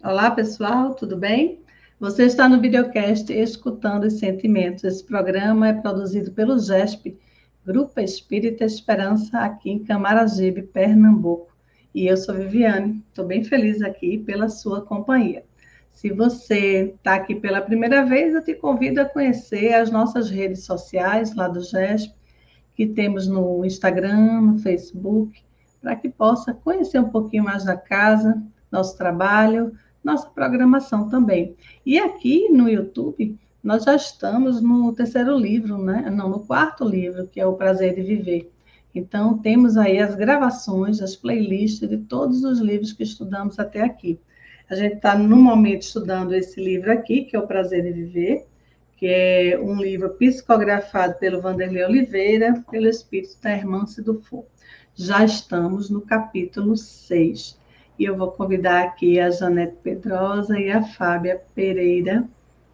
Olá, pessoal, tudo bem? Você está no videocast Escutando os Sentimentos. Esse programa é produzido pelo GESP, Grupo Espírita Esperança, aqui em Camaragibe, Pernambuco. E eu sou Viviane, estou bem feliz aqui pela sua companhia. Se você está aqui pela primeira vez, eu te convido a conhecer as nossas redes sociais lá do GESP, que temos no Instagram, no Facebook, para que possa conhecer um pouquinho mais da casa, nosso trabalho, nossa programação também. E aqui no YouTube, nós já estamos no terceiro livro, né? Não, no quarto livro, que é O Prazer de Viver. Então, temos aí as gravações, as playlists de todos os livros que estudamos até aqui. A gente está, no momento, estudando esse livro aqui, que é O Prazer de Viver, que é um livro psicografado pelo Vanderlei Oliveira, pelo espírito da irmã Cidufo. Já estamos no capítulo 6. E eu vou convidar aqui a Janete Pedrosa e a Fábia Pereira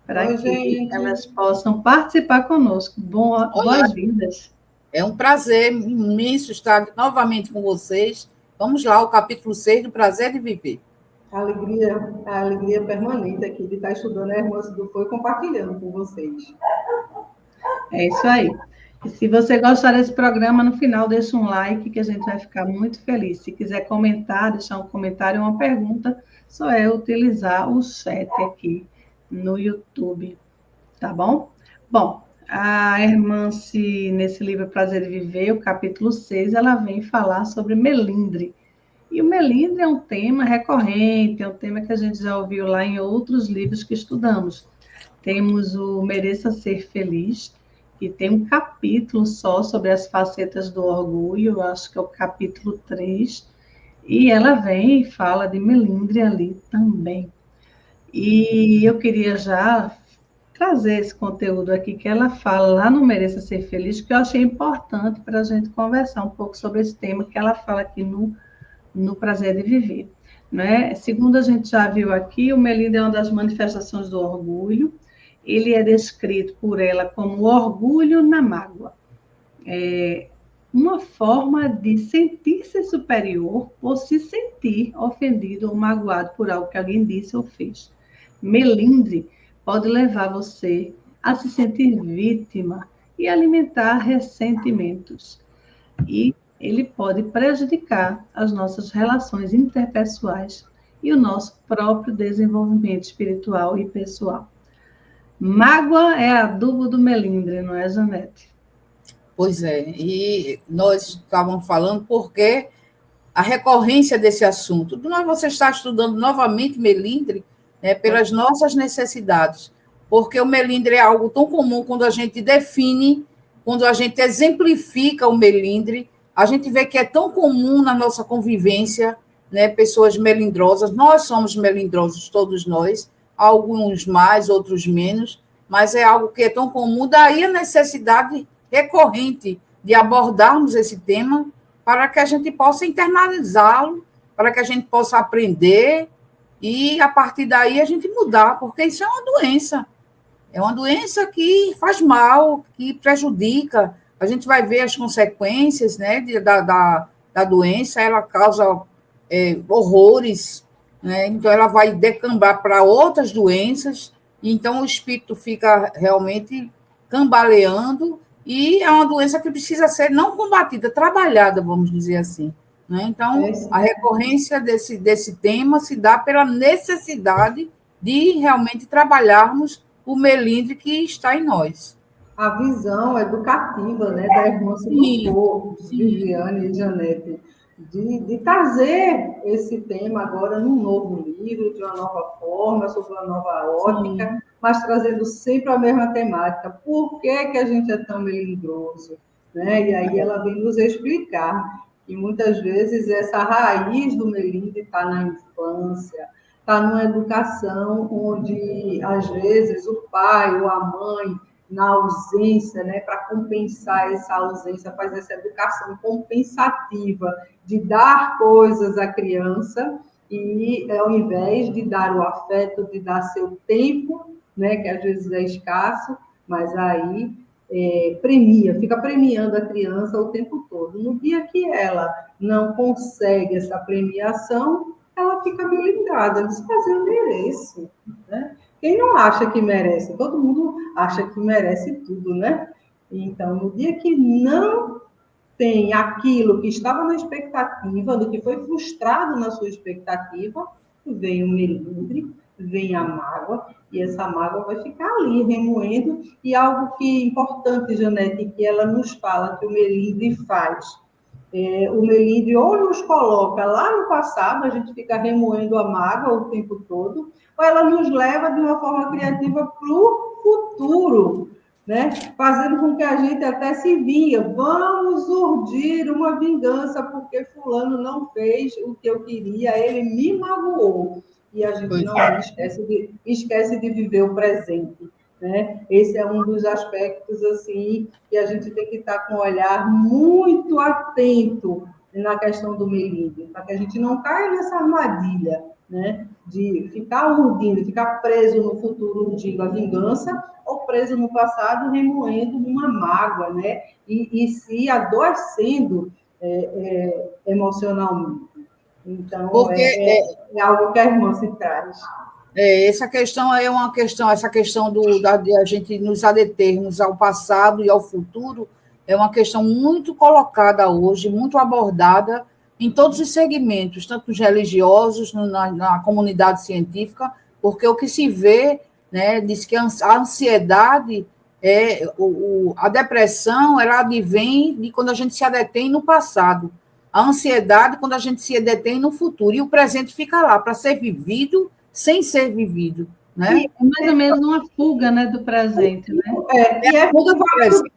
para Oi, que gente. elas possam participar conosco. Olá, Boas-vindas. é um prazer imenso estar novamente com vocês. Vamos lá, o capítulo 6 do Prazer de Viver. A alegria permanente aqui de estar estudando a Irmã do Foi compartilhando com vocês. É isso aí. E se você gostar desse programa, no final deixa um like que a gente vai ficar muito feliz. Se quiser comentar, deixar um comentário ou uma pergunta, só é utilizar o chat aqui no YouTube, tá bom? Bom, a irmã, nesse livro Prazer de Viver, o capítulo 6, ela vem falar sobre melindre. E o melindre é um tema recorrente, é um tema que a gente já ouviu lá em outros livros que estudamos. Temos o Mereça Ser Feliz, que tem um capítulo só sobre as facetas do orgulho, eu acho que é o capítulo 3, e ela vem e fala de melindre ali também. E eu queria já trazer esse conteúdo aqui que ela fala lá no Mereça Ser Feliz, que eu achei importante para a gente conversar um pouco sobre esse tema que ela fala aqui no Prazer de Viver. Né? Segundo a gente já viu aqui, o melindre é uma das manifestações do orgulho. Ele é descrito por ela como orgulho na mágoa. É uma forma de sentir-se superior ou se sentir ofendido ou magoado por algo que alguém disse ou fez. Melindre pode levar você a se sentir vítima e alimentar ressentimentos. E ele pode prejudicar as nossas relações interpessoais e o nosso próprio desenvolvimento espiritual e pessoal. Mágoa é adubo do melindre, não é, Janete? Pois é, e nós estávamos falando porque a recorrência desse assunto. Nós você está estudando novamente melindre, né, pelas nossas necessidades, porque o melindre é algo tão comum quando a gente define, quando a gente exemplifica o melindre, a gente vê que é tão comum na nossa convivência, né, pessoas melindrosas. Nós somos melindrosos, todos nós, alguns mais, outros menos, mas é algo que é tão comum, daí a necessidade recorrente de abordarmos esse tema para que a gente possa internalizá-lo, para que a gente possa aprender e, a partir daí, a gente mudar, porque isso é uma doença. É uma doença que faz mal, que prejudica. A gente vai ver as consequências, né, da doença, ela causa horrores, né? Então ela vai decambar para outras doenças, então o espírito fica realmente cambaleando e é uma doença que precisa ser não combatida, trabalhada, vamos dizer assim. Né? Então, a recorrência desse tema se dá pela necessidade de realmente trabalharmos o melindre que está em nós. A visão educativa, né, da irmã do Sim, Povo, sim. Viviane e Janete, de trazer esse tema agora num novo livro, de uma nova forma, sob uma nova ótica, Sim. mas trazendo sempre a mesma temática. Por que, que a gente é tão melindroso? Né? E aí ela vem nos explicar que muitas vezes essa raiz do melindre está na infância, está numa educação onde, às vezes, o pai ou a mãe na ausência, né, para compensar essa ausência, faz essa educação compensativa de dar coisas à criança e ao invés de dar o afeto, de dar seu tempo, né, que às vezes é escasso, mas aí fica premiando a criança o tempo todo. No dia que ela não consegue essa premiação, ela fica melindrada, diz, mas eu mereço, né? Quem não acha que merece? Todo mundo acha que merece tudo, né? Então, no dia que não tem aquilo que estava na expectativa, do que foi frustrado na sua expectativa, vem o melindre, vem a mágoa, e essa mágoa vai ficar ali remoendo. E algo que é importante, Janete, que ela nos fala que o melindre faz. O melindre ou nos coloca lá no passado, a gente fica remoendo a mágoa o tempo todo, ou ela nos leva de uma forma criativa para o futuro, né? Fazendo com que a gente até se via, vamos urdir uma vingança porque fulano não fez o que eu queria, ele me magoou. E a gente não esquece de viver o presente, né? Esse é um dos aspectos assim que a gente tem que estar com um olhar muito atento na questão do melindre, para que a gente não caia nessa armadilha, né? De ficar urdindo, ficar preso no futuro, urdindo a vingança, ou preso no passado, remoendo uma mágoa, né? E se adoecendo emocionalmente. Então, Porque é algo que a irmã se traz. Essa questão é uma questão, essa questão de a gente nos adetermos ao passado e ao futuro é uma questão muito colocada hoje, muito abordada em todos os segmentos, tanto os religiosos, na comunidade científica, porque o que se vê, né, diz que a ansiedade, a depressão, ela advém de quando a gente se adetém no passado, a ansiedade quando a gente se detém no futuro, e o presente fica lá para ser vivido sem ser vivido, né? É mais ou menos uma fuga, né, do presente, né? E é fuga do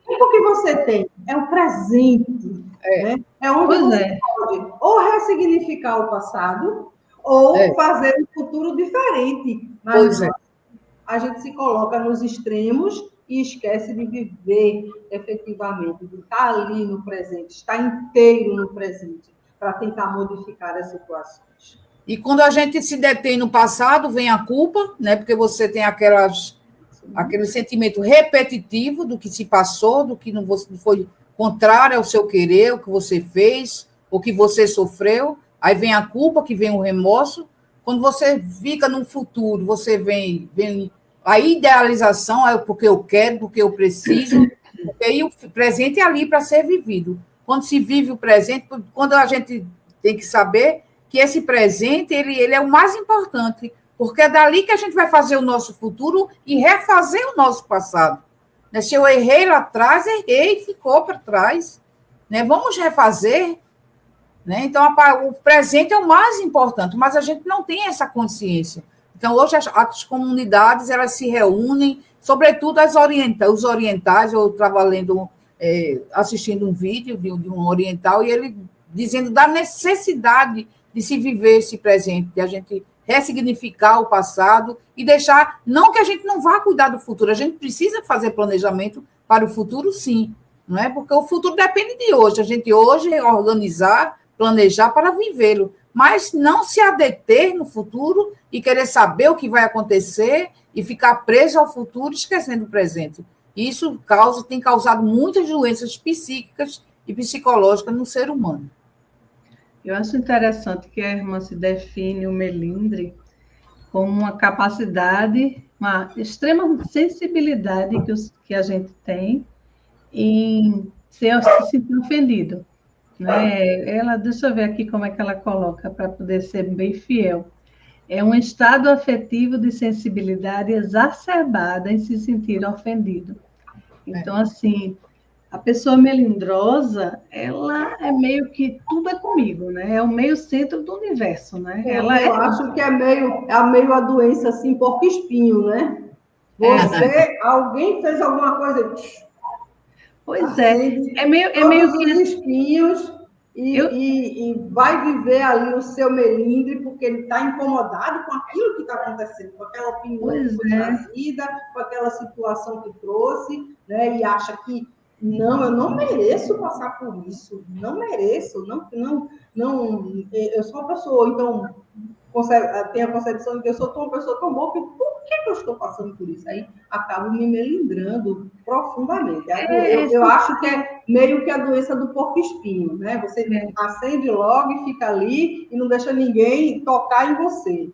tempo que você tem, é o presente, né? É onde você pode ou ressignificar o passado ou fazer um futuro diferente. Mas a gente se coloca nos extremos e esquece de viver efetivamente, de estar ali no presente, estar inteiro no presente, para tentar modificar as situações. E quando a gente se detém no passado, vem a culpa, né? Porque você tem aquele sentimento repetitivo do que se passou, do que não foi contrário ao seu querer, o que você fez, o que você sofreu. Aí vem a culpa, que vem o remorso. Quando você fica no futuro, você vem a idealização, porque eu quero, porque eu preciso, porque aí o presente é ali para ser vivido. Quando se vive o presente, quando a gente tem que saber que esse presente ele é o mais importante, porque é dali que a gente vai fazer o nosso futuro e refazer o nosso passado. Se eu errei lá atrás, errei, ficou para trás. Vamos refazer. Então, o presente é o mais importante, mas a gente não tem essa consciência. Então, hoje as comunidades elas se reúnem, sobretudo os orientais. Eu estava assistindo um vídeo de um oriental e ele dizendo da necessidade de se viver esse presente, de a gente ressignificar o passado e deixar, não que a gente não vá cuidar do futuro, a gente precisa fazer planejamento para o futuro, sim, não é? Porque o futuro depende de hoje, a gente hoje organizar, planejar para vivê-lo, mas não se adeter no futuro e querer saber o que vai acontecer e ficar preso ao futuro, esquecendo o presente. Isso tem causado muitas doenças psíquicas e psicológicas no ser humano. Eu acho interessante que a irmã se define o melindre como uma capacidade, uma extrema sensibilidade que a gente tem em se sentir ofendido. Né? Deixa eu ver aqui como é que ela coloca para poder ser bem fiel. É um estado afetivo de sensibilidade exacerbada em se sentir ofendido. Então, assim, a pessoa melindrosa, ela é meio que tudo é comigo, né? É o meio centro do universo, né? Eu acho que é meio a doença assim, porco espinho, né? Alguém fez alguma coisa. Pois é meio que os espinhos e vai viver ali o seu melindre porque ele está incomodado com aquilo que está acontecendo, com aquela opinião que foi trazida, com aquela situação que trouxe, né? E acha que não, eu não mereço passar por isso, não mereço, não, eu sou uma pessoa, então, tem a concepção de que eu sou uma pessoa tão boa, que por que eu estou passando por isso? Aí acabo me melindrando profundamente. Eu acho que é meio que a doença do porco-espinho, né? Você acende logo e fica ali e não deixa ninguém tocar em você.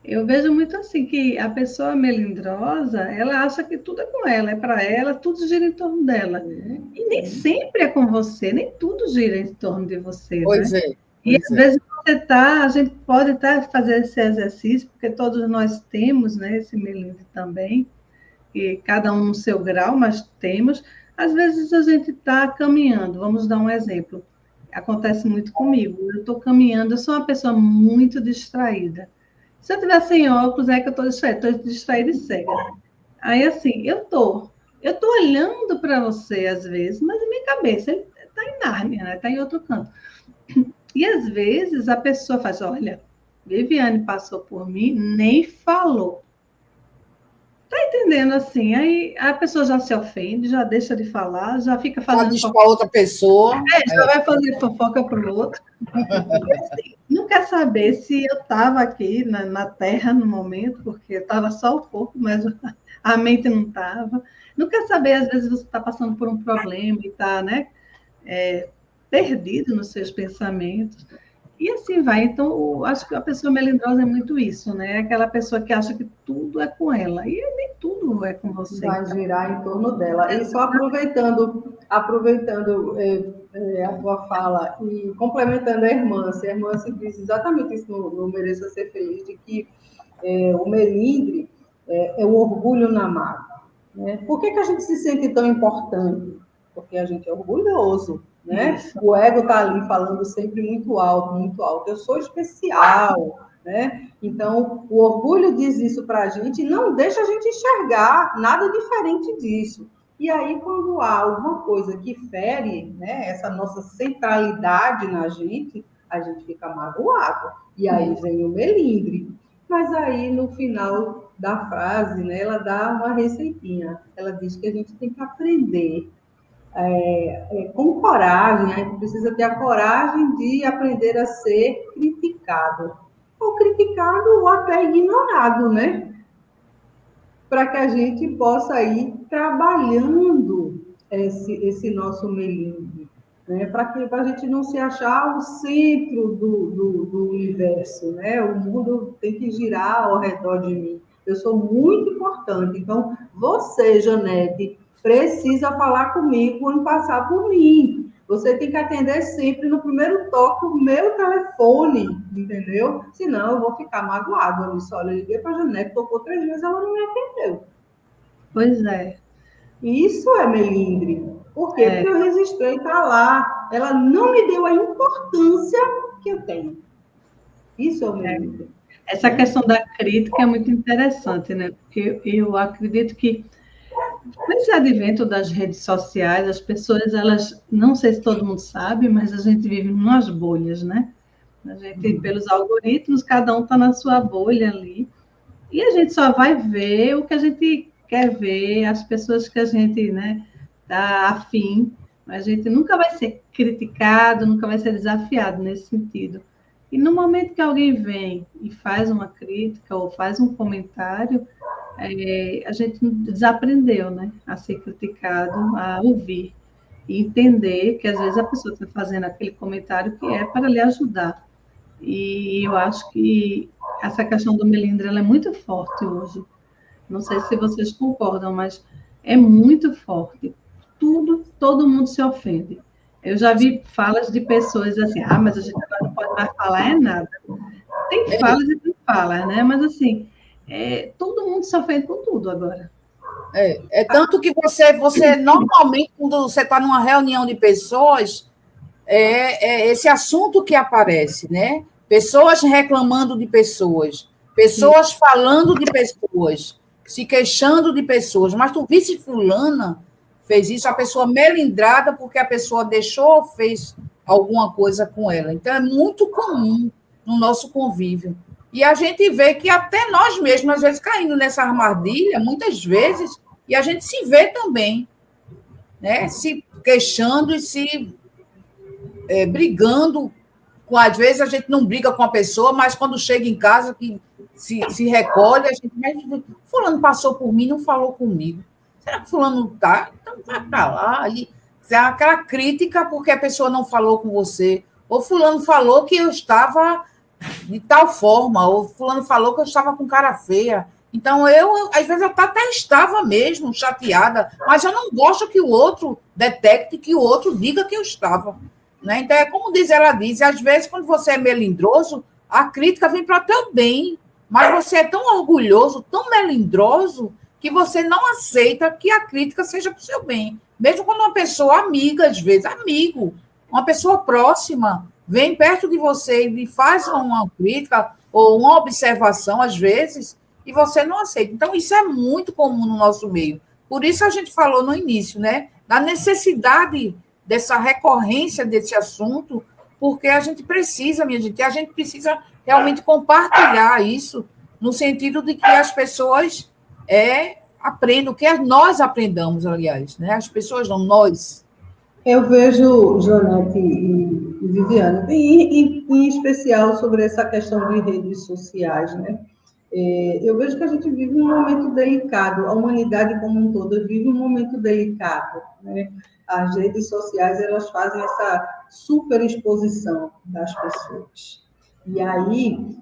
Eu vejo muito assim, que a pessoa melindrosa, ela acha que tudo é com ela, é para ela, tudo gira em torno dela. E nem sempre é com você, nem tudo gira em torno de você, Pois né? é. E às vezes a gente pode até fazer esse exercício, porque todos nós temos, né, esse melindre também, e cada um no seu grau, mas temos. Às vezes a gente está caminhando, vamos dar um exemplo. Acontece muito comigo. Eu estou caminhando, eu sou uma pessoa muito distraída. Se eu tiver sem óculos, é que eu estou distraída e cega. Aí, assim, eu tô olhando para você às vezes, mas a minha cabeça está em Nárnia, né? Está em outro canto. E às vezes a pessoa faz, olha, Viviane passou por mim, nem falou. Tá entendendo assim? Aí a pessoa já se ofende, já deixa de falar, já fica fazendo diz para outra pessoa. já vai fazer fofoca para o outro. Assim, não quer saber se eu estava aqui na Terra no momento, porque estava só o corpo, mas a mente não estava. Não quer saber, às vezes, você está passando por um problema e está, né, perdido nos seus pensamentos. E assim vai. Então, acho que a pessoa melindrosa é muito isso, né? Aquela pessoa que acha que tudo é com ela. E nem tudo é com você. Vai girar em torno dela. E só aproveitando a tua fala e complementando a irmã se diz exatamente isso no Mereça Ser Feliz, de que o melindre é o orgulho na mágoa. Né? Por que a gente se sente tão importante? Porque a gente é orgulhoso. Né? O ego está ali falando sempre muito alto, muito alto. Eu sou especial. Né? Então, o orgulho diz isso para a gente e não deixa a gente enxergar nada diferente disso. E aí, quando há alguma coisa que fere, né, essa nossa centralidade na gente, a gente fica magoado. E aí vem o melindre. Mas aí, no final da frase, né, ela dá uma receitinha. Ela diz que a gente tem que aprender com coragem, a gente precisa ter a coragem de aprender a ser criticado. Ou criticado ou até ignorado, né? Para que a gente possa ir trabalhando esse nosso melindre, né? Para a gente não se achar o centro do universo, né? O mundo tem que girar ao redor de mim. Eu sou muito importante. Então, você, Janete, precisa falar comigo quando passar por mim. Você tem que atender sempre no primeiro toque o meu telefone, entendeu? Senão eu vou ficar magoada. Eu disse, olha, eu liguei para a Janete, tocou 3 vezes, ela não me atendeu. Pois é. Isso é melindre. Por quê? Porque eu registrei, está lá. Ela não me deu a importância que eu tenho. Isso é o melindre. Essa questão da crítica é muito interessante, né? Porque eu acredito que com esse advento das redes sociais, as pessoas, elas, não sei se todo mundo sabe, mas a gente vive em umas bolhas, né? A gente, pelos algoritmos, cada um está na sua bolha ali. E a gente só vai ver o que a gente quer ver, as pessoas que a gente, né, está afim. A gente nunca vai ser criticado, nunca vai ser desafiado nesse sentido. E no momento que alguém vem e faz uma crítica ou faz um comentário, a gente desaprendeu, né, a ser criticado, a ouvir e entender que às vezes a pessoa está fazendo aquele comentário que é para lhe ajudar. E eu acho que essa questão do melindre ela é muito forte hoje. Não sei se vocês concordam, mas é muito forte. Todo mundo se ofende. Eu já vi falas de pessoas assim, mas a gente agora não pode mais falar nada. Tem falas e tem falas, né? Mas assim, todo mundo se ofende com tudo agora. É tanto que você normalmente, quando você está numa reunião de pessoas, esse assunto que aparece, né? Pessoas reclamando de pessoas, pessoas falando de pessoas, se queixando de pessoas, mas tu visse fulana fez isso, a pessoa melindrada porque a pessoa deixou ou fez alguma coisa com ela. Então, é muito comum no nosso convívio. E a gente vê que até nós mesmos, às vezes, caindo nessa armadilha, muitas vezes, e a gente se vê também, né? Se queixando e se brigando às vezes a gente não briga com a pessoa, mas quando chega em casa, que se recolhe, a gente... Mas fulano passou por mim, não falou comigo. Será que fulano não está? Então vai para lá. E aquela crítica porque a pessoa não falou com você. Ou fulano falou que eu estava de tal forma, ou fulano falou que eu estava com cara feia. Então, às vezes, eu até estava mesmo chateada, mas eu não gosto que o outro detecte, que o outro diga que eu estava. Né? Então, é como ela diz, às vezes, quando você é melindroso, a crítica vem para o teu bem, mas você é tão orgulhoso, tão melindroso, que você não aceita que a crítica seja para o seu bem. Mesmo quando uma pessoa amiga, às vezes, amigo, uma pessoa próxima, vem perto de você e lhe faz uma crítica ou uma observação, às vezes, e você não aceita. Então, isso é muito comum no nosso meio. Por isso a gente falou no início, né? Da necessidade dessa recorrência desse assunto, porque a gente precisa, minha gente, a gente precisa realmente compartilhar isso, no sentido de que as pessoas aprendam, que nós aprendamos, aliás, né? As pessoas não, nós. Eu vejo, Joanete e Viviane, em especial sobre essa questão de redes sociais, né? Eu vejo que a gente vive um momento delicado, a humanidade como um todo vive um momento delicado, né? As redes sociais, elas fazem essa superexposição das pessoas. E aí,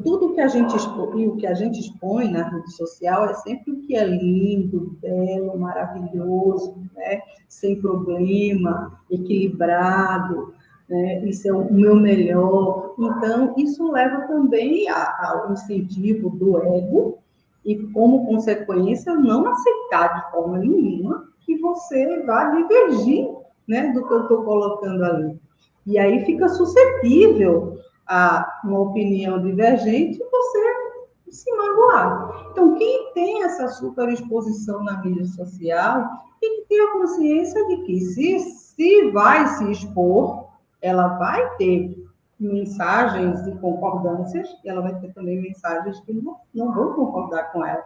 tudo que a gente expõe, o que a gente expõe na rede social é sempre o que é lindo, belo, maravilhoso, né? Sem problema, equilibrado, né? Isso é o meu melhor. Então, isso leva também ao incentivo do ego e, como consequência, não aceitar de forma nenhuma que você vá divergir, né, do que eu estou colocando ali. E aí fica suscetível a uma opinião divergente e você se magoar. Então, quem tem essa superexposição na mídia social tem que ter a consciência de que se vai se expor, ela vai ter mensagens de concordâncias, e ela vai ter também mensagens que não vão concordar com ela.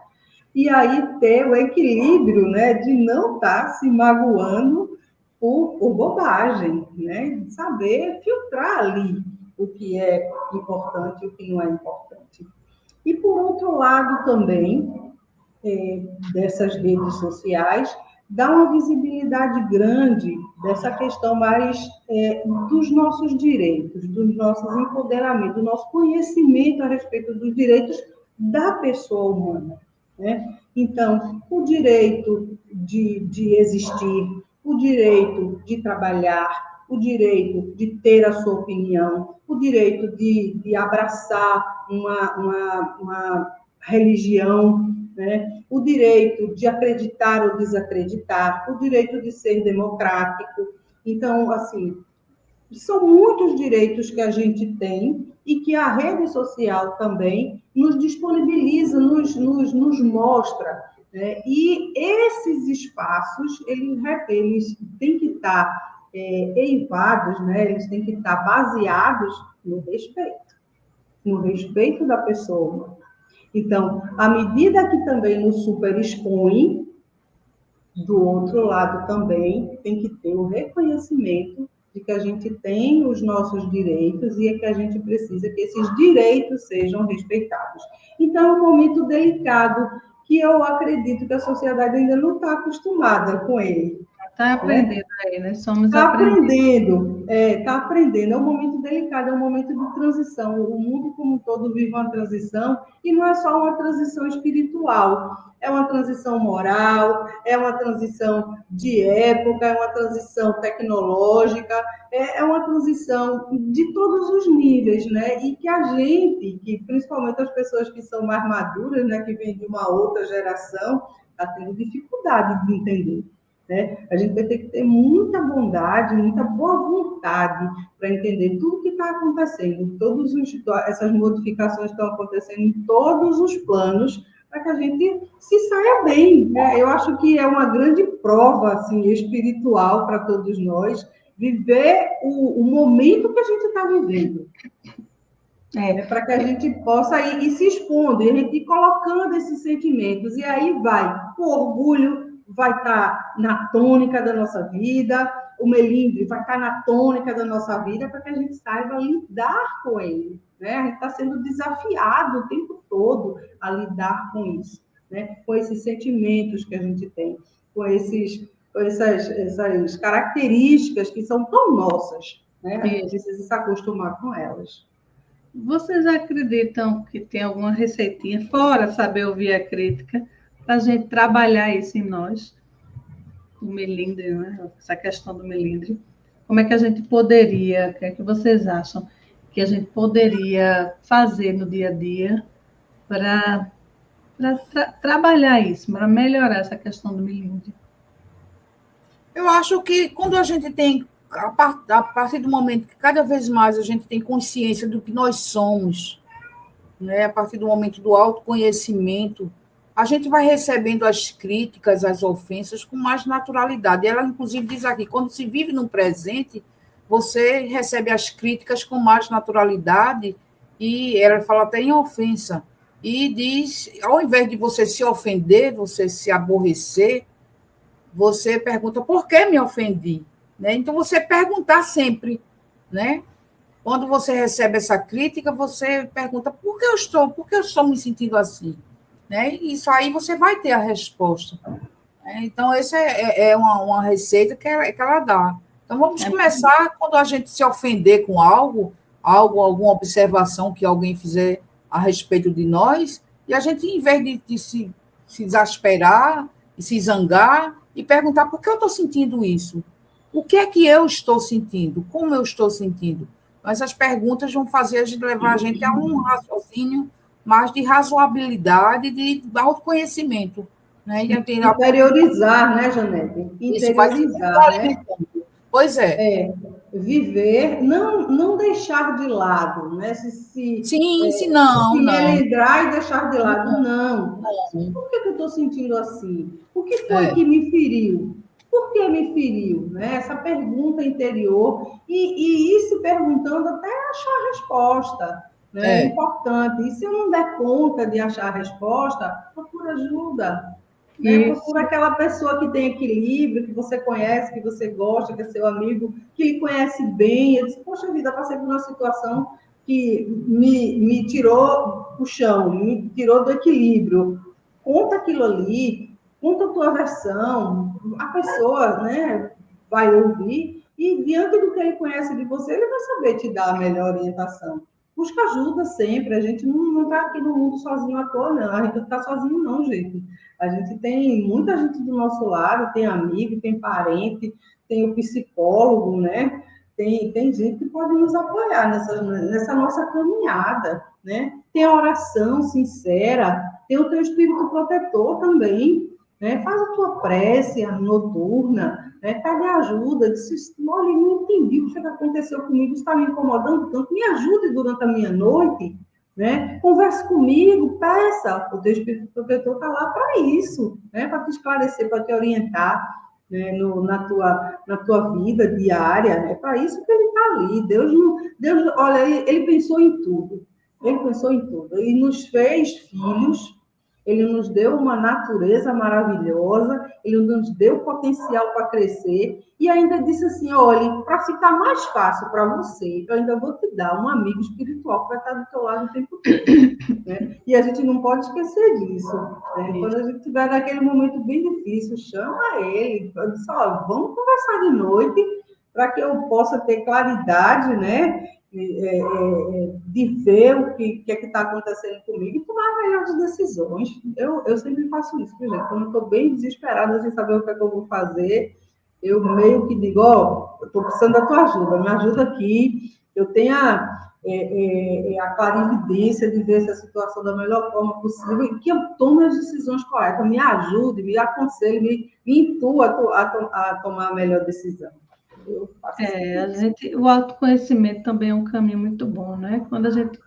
E aí ter o equilíbrio, né, de não estar se magoando por bobagem, né? Saber filtrar ali o que é importante e o que não é importante. E, por outro lado, também, dessas redes sociais, dá uma visibilidade grande dessa questão mais dos nossos direitos, dos nossos empoderamentos, do nosso conhecimento a respeito dos direitos da pessoa humana. Né? Então, o direito de existir, o direito de trabalhar, o direito de ter a sua opinião, o direito de abraçar uma religião, né? O direito de acreditar ou desacreditar, o direito de ser democrático. Então, assim, são muitos direitos que a gente tem e que a rede social também nos disponibiliza, nos mostra. Né? E esses espaços, eles têm que estar eivados, né? Eles têm que estar baseados no respeito da pessoa humana. Então, à medida que também nos superexpõe, do outro lado também tem que ter o reconhecimento de que a gente tem os nossos direitos e é que a gente precisa que esses direitos sejam respeitados. Então, é um momento delicado que eu acredito que a sociedade ainda não está acostumada com ele. Está aprendendo aí, né? Somos Está aprendendo. está aprendendo. É um momento delicado, é um momento de transição. O mundo como um todo vive uma transição e não é só uma transição espiritual. É uma transição moral, é uma transição de época, é uma transição tecnológica, é uma transição de todos os níveis, né? E que a gente, que principalmente as pessoas que são mais maduras, né, que vêm de uma outra geração, está tendo dificuldade de entender. Né? A gente vai ter que ter muita bondade, muita boa vontade para entender tudo o que está acontecendo, essas modificações estão acontecendo em todos os planos, para que a gente se saia bem. Né? Eu acho que é uma grande prova assim, espiritual para todos nós, viver o momento que a gente está vivendo. Para que a gente possa ir se expondo, e a gente ir colocando esses sentimentos, e aí vai o orgulho, vai estar na tônica da nossa vida, o melindre vai estar na tônica da nossa vida, para que a gente saiba lidar com ele, né? A gente está sendo desafiado o tempo todo a lidar com isso, né? Com esses sentimentos que a gente tem, com essas características que são tão nossas, né? A gente precisa se acostumar com elas. Vocês acreditam que tem alguma receitinha, fora saber ouvir a crítica, para a gente trabalhar isso em nós? O melindre, né? Essa questão do melindre. Como é que a gente poderia, o que é que vocês acham que a gente poderia fazer no dia a dia para trabalhar isso, para melhorar essa questão do melindre? Eu acho que quando a gente tem, a partir do momento que cada vez mais a gente tem consciência do que nós somos, né, a partir do momento do autoconhecimento, a gente vai recebendo as críticas, as ofensas com mais naturalidade. Ela, inclusive, diz aqui, quando se vive no presente, você recebe as críticas com mais naturalidade, e ela fala até em ofensa, e diz, ao invés de você se ofender, você se aborrecer, você pergunta, por que me ofendi? Né? Então, você perguntar sempre, né? Quando você recebe essa crítica, você pergunta, por que eu estou me sentindo assim? Né? E isso aí você vai ter a resposta. Então, essa é uma receita que ela dá. Então, vamos começar quando a gente se ofender com alguma observação que alguém fizer a respeito de nós, e a gente, em vez de se exasperar e se zangar, e perguntar por que eu estou sentindo isso? O que é que eu estou sentindo? Como eu estou sentindo? Essas perguntas vão levar a gente a um raciocínio mais de razoabilidade, de autoconhecimento. Né? E interiorizar, né, Janete? Interiorizar, né? Pois é. Viver, não deixar de lado, né? Se melindrar e deixar de lado, não. Por que eu estou sentindo assim? O que foi que me feriu? Por que me feriu? Né? Essa pergunta interior e ir se perguntando até achar a resposta. Né? É importante. E se eu não der conta de achar a resposta, procura ajuda. Né? Procura aquela pessoa que tem equilíbrio, que você conhece, que você gosta, que é seu amigo, que lhe conhece bem. Eu disse, poxa vida, passei por uma situação que me tirou do chão, me tirou do equilíbrio. Conta aquilo ali, conta a tua versão, a pessoa, né, vai ouvir e, diante do que ele conhece de você, ele vai saber te dar a melhor orientação. Busca ajuda sempre, a gente não está aqui no mundo sozinho à toa, não. A gente não está sozinho, não, gente. A gente tem muita gente do nosso lado, tem amigo, tem parente, tem o psicólogo, né? Tem gente que pode nos apoiar nessa nossa caminhada, né? Tem a oração sincera, tem o teu espírito protetor também, né? Faz a tua prece noturna, né? Pede ajuda, diz, olha, não entendi o que aconteceu comigo, está me incomodando tanto, me ajude durante a minha noite, né? Converse comigo, peça, o teu espírito protetor está lá para isso, né? Para te esclarecer, para te orientar, né? na tua vida diária, né? Para isso que ele está ali. Deus, olha, ele pensou em tudo. Ele pensou em tudo. Ele nos fez filhos, ele nos deu uma natureza maravilhosa, ele nos deu potencial para crescer, e ainda disse assim, olha, para ficar mais fácil para você, eu ainda vou te dar um amigo espiritual que vai estar do teu lado o tempo todo. Né? E a gente não pode esquecer disso. Né? Quando a gente estiver naquele momento bem difícil, chama ele, diz, olha, vamos conversar de noite, para que eu possa ter claridade, né? De ver o que é que está acontecendo comigo e tomar melhores decisões. Eu sempre faço isso, gente. Quando eu estou bem desesperada, sem saber o que é que eu vou fazer, eu meio que digo, eu estou precisando da tua ajuda, me ajuda aqui, eu tenho a clarividência de ver essa situação da melhor forma possível e que eu tome as decisões corretas, me ajude, me aconselhe, me intua a tomar a melhor decisão. O autoconhecimento também é um caminho muito bom, né? Quando a gente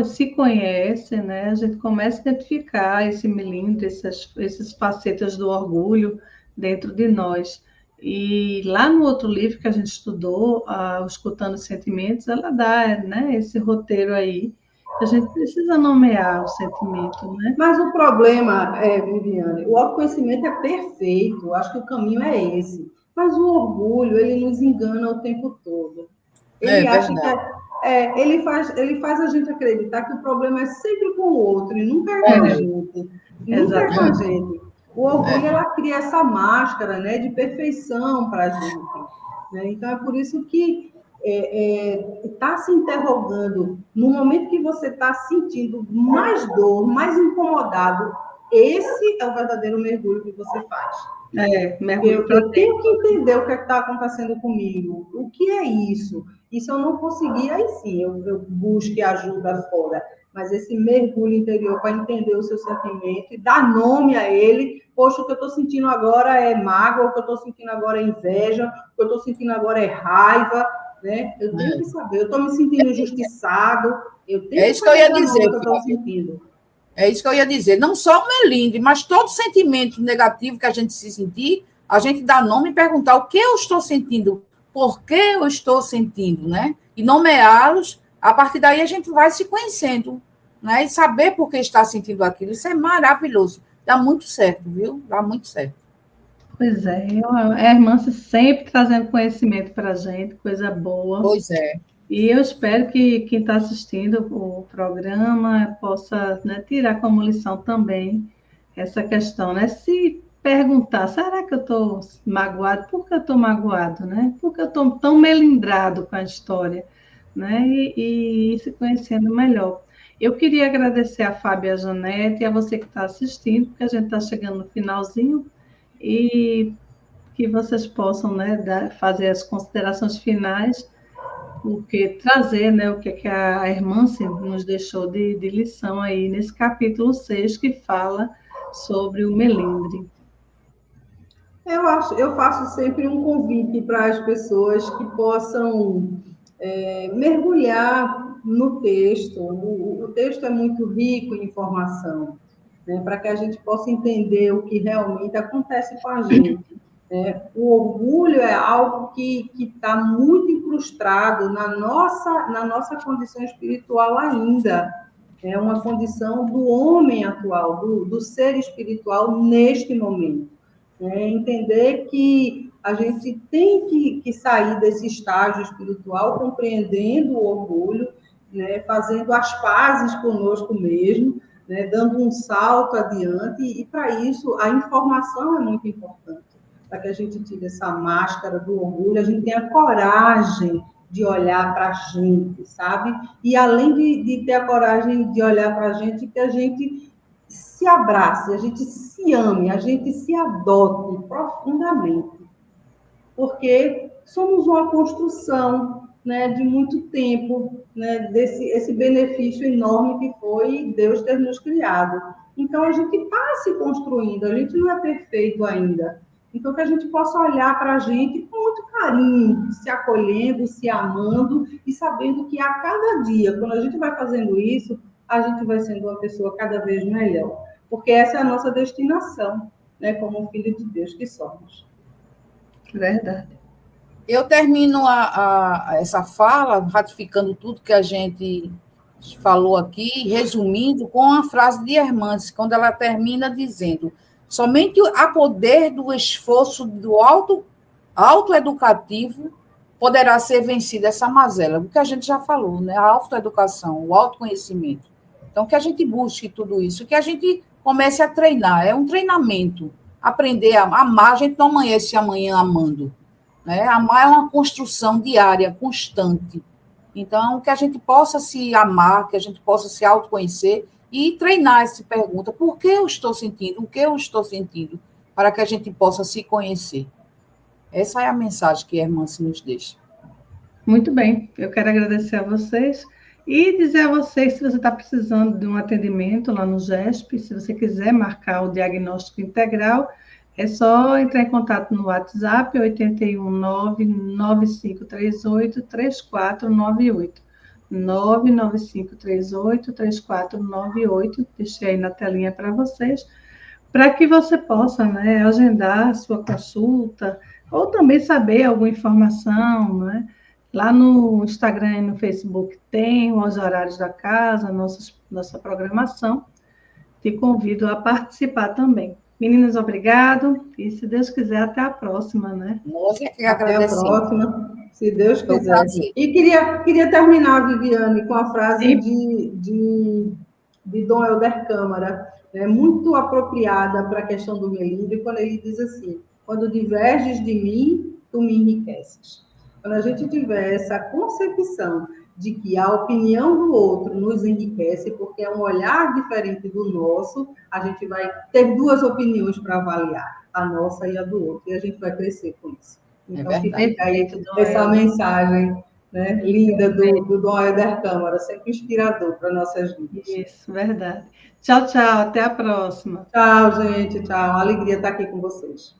se conhece, né? A gente começa a identificar esse melindre, essas facetas do orgulho dentro de nós. E lá no outro livro que a gente estudou, Escutando Sentimentos, ela dá, né, esse roteiro aí, A gente precisa nomear o sentimento, né? Mas o problema, Viviane, o autoconhecimento é perfeito, acho que o caminho é esse. Mas o orgulho, ele nos engana o tempo todo. É Ele acha que verdade. ele faz a gente acreditar que o problema é sempre com o outro e nunca é com a É, gente. Nunca é com a exatamente. gente. O orgulho, ela cria essa máscara, né, de perfeição para a gente. Né? Então, é por isso que está se interrogando, no momento que você está sentindo mais dor, mais incomodado, esse é o verdadeiro mergulho que você faz. Mergulho para Eu tenho dentro. que entender o que está acontecendo comigo, o que é isso. E se eu não conseguir, aí sim, eu busque ajuda fora. Mas esse mergulho interior para entender o seu sentimento e dar nome a ele. Poxa, o que eu estou sentindo agora é mágoa, o que eu estou sentindo agora é inveja, o que eu estou sentindo agora é raiva. Né? Eu tenho que saber, eu estou me sentindo injustiçado, eu tenho É que isso que eu saber ia dar nome ao dizer, que eu estou Flávia. sentindo. É isso que eu ia dizer. Não só o melindre, mas todo sentimento negativo que a gente se sentir, a gente dá nome e perguntar o que eu estou sentindo, por que eu estou sentindo, né? E nomeá-los. A partir daí a gente vai se conhecendo, né? E saber por que está sentindo aquilo. Isso é maravilhoso. Dá muito certo, viu? Dá muito certo. Pois é, a irmã sempre trazendo conhecimento para a gente, coisa boa. Pois é. E eu espero que quem está assistindo o programa possa, né, tirar como lição também essa questão, né? Se perguntar, será que eu estou magoado? Por que eu estou magoado, né? Por que eu estou tão melindrado com a história, né? E ir se conhecendo melhor. Eu queria agradecer a Fábia e a Janete e a você que está assistindo, porque a gente está chegando no finalzinho, e que vocês possam, né, fazer as considerações finais, porque trazer, né, o que a irmã nos deixou de lição aí nesse capítulo 6 que fala sobre o melindre. Eu faço sempre um convite para as pessoas que possam mergulhar no texto. O texto é muito rico em informação, né, para que a gente possa entender o que realmente acontece com a gente. O orgulho é algo que está muito incrustado na nossa condição espiritual ainda. É uma condição do homem atual, do ser espiritual neste momento. Entender que a gente tem que sair desse estágio espiritual compreendendo o orgulho, né, fazendo as pazes conosco mesmo, né, dando um salto adiante, e para isso a informação é muito importante, para que a gente tire essa máscara do orgulho, a gente tenha coragem de olhar para a gente, sabe? E além de ter a coragem de olhar para a gente, que a gente se abrace, a gente se ame, a gente se adote profundamente. Porque somos uma construção, né, de muito tempo, né, esse benefício enorme que foi Deus ter nos criado. Então, a gente está se construindo, a gente não é perfeito ainda. Então, que a gente possa olhar para a gente com muito carinho, se acolhendo, se amando e sabendo que a cada dia, quando a gente vai fazendo isso, a gente vai sendo uma pessoa cada vez melhor. Porque essa é a nossa destinação, né, como filho de Deus que somos. Verdade. Eu termino essa fala, ratificando tudo que a gente falou aqui, resumindo com a frase de Hermance, quando ela termina dizendo: somente a poder do esforço do autoeducativo poderá ser vencida essa mazela, o que a gente já falou, né? A autoeducação, o autoconhecimento. Então, que a gente busque tudo isso, que a gente comece a treinar, é um treinamento. Aprender a amar, a gente não amanhece amanhã amando. Né? Amar é uma construção diária, constante. Então, que a gente possa se amar, que a gente possa se autoconhecer e treinar essa pergunta: por que eu estou sentindo? O que eu estou sentindo? Para que a gente possa se conhecer. Essa é a mensagem que a irmã se nos deixa. Muito bem, eu quero agradecer a vocês e dizer a vocês, se você está precisando de um atendimento lá no GESP, se você quiser marcar o diagnóstico integral, é só entrar em contato no WhatsApp, 819-9538-3498. 99538-3498. Deixei aí na telinha para vocês, para que você possa, né, agendar a sua consulta, ou também saber alguma informação, né, Lá no Instagram e no Facebook tem os horários da casa, nossa programação. Te convido a participar também. Meninas, obrigado. E, se Deus quiser, até a próxima, né? Nós é que Até a agradecemos. próxima, se Deus Foi um quiser. prazer. E queria terminar, Viviane, com a frase Sim. de Dom Helder Câmara, né, muito apropriada para a questão do melindre, quando ele diz assim: quando diverges de mim, tu me enriqueces. Quando a gente tiver essa concepção de que a opinião do outro nos enriquece, porque é um olhar diferente do nosso, a gente vai ter duas opiniões para avaliar, a nossa e a do outro, e a gente vai crescer com isso. Então, É que verdade. fica aí Perfeito, Dom essa Helder. mensagem, né, linda do Dom Helder Câmara, sempre inspirador para nossas vidas. Isso, verdade. Tchau, tchau. Até a próxima. Tchau, gente. Tchau. Uma alegria estar aqui com vocês.